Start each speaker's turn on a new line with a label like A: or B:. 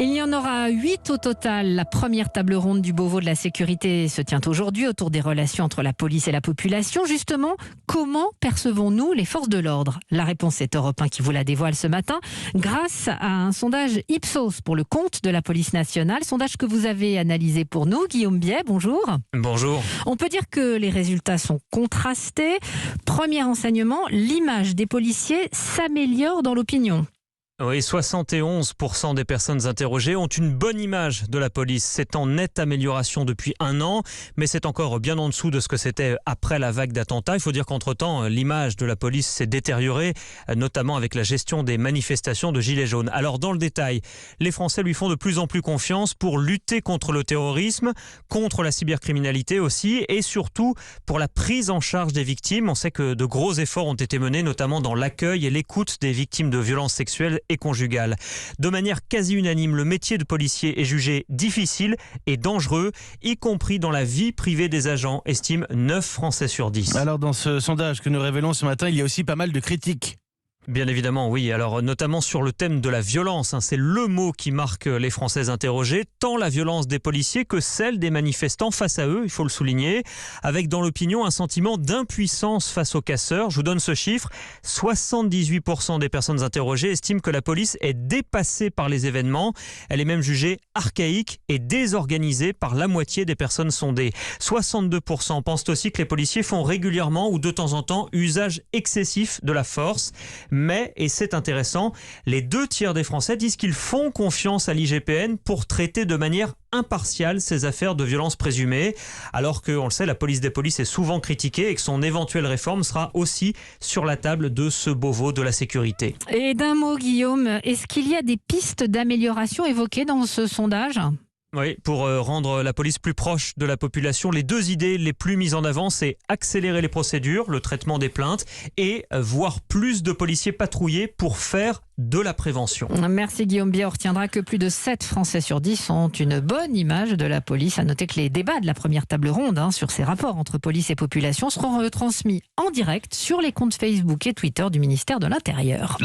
A: Il y en aura 8 au total. La première table ronde du Beauvau de la sécurité se tient aujourd'hui autour des relations entre la police et la population. Justement, comment percevons-nous les forces de l'ordre ? La réponse est Europe 1 qui vous la dévoile ce matin grâce à un sondage Ipsos pour le compte de la police nationale. Sondage que vous avez analysé pour nous. Guillaume Biais, bonjour.
B: Bonjour.
A: On peut dire que les résultats sont contrastés. Premier enseignement, l'image des policiers s'améliore dans l'opinion.
B: Oui, 71% des personnes interrogées ont une bonne image de la police. C'est en nette amélioration depuis un an, mais c'est encore bien en dessous de ce que c'était après la vague d'attentats. Il faut dire qu'entre-temps, l'image de la police s'est détériorée, notamment avec la gestion des manifestations de Gilets jaunes. Alors, dans le détail, les Français lui font de plus en plus confiance pour lutter contre le terrorisme, contre la cybercriminalité aussi, et surtout pour la prise en charge des victimes. On sait que de gros efforts ont été menés, notamment dans l'accueil et l'écoute des victimes de violences sexuelles et conjugale. De manière quasi unanime, le métier de policier est jugé difficile et dangereux, y compris dans la vie privée des agents, estime 9 Français sur 10.
C: Alors dans ce sondage que nous révélons ce matin, il y a aussi pas mal de critiques.
B: Bien évidemment, oui. Alors notamment sur le thème de la violence, c'est le mot qui marque les Français interrogés, tant la violence des policiers que celle des manifestants face à eux, il faut le souligner, avec dans l'opinion un sentiment d'impuissance face aux casseurs. Je vous donne ce chiffre, 78% des personnes interrogées estiment que la police est dépassée par les événements. Elle est même jugée archaïque et désorganisée par la moitié des personnes sondées. 62% pensent aussi que les policiers font régulièrement ou de temps en temps usage excessif de la force. Mais, et c'est intéressant, les 2/3 des Français disent qu'ils font confiance à l'IGPN pour traiter de manière impartiale ces affaires de violence présumée, alors que, on le sait, la police des polices est souvent critiquée et que son éventuelle réforme sera aussi sur la table de ce Beauvau de la sécurité.
A: Et d'un mot, Guillaume, est-ce qu'il y a des pistes d'amélioration évoquées dans ce sondage ?
B: Oui, pour rendre la police plus proche de la population, les 2 idées les plus mises en avant, c'est accélérer les procédures, le traitement des plaintes et voir plus de policiers patrouiller pour faire de la prévention.
A: Merci Guillaume Biais. On retiendra que plus de 7 Français sur 10 ont une bonne image de la police. À noter que les débats de la première table ronde sur ces rapports entre police et population seront retransmis en direct sur les comptes Facebook et Twitter du ministère de l'Intérieur.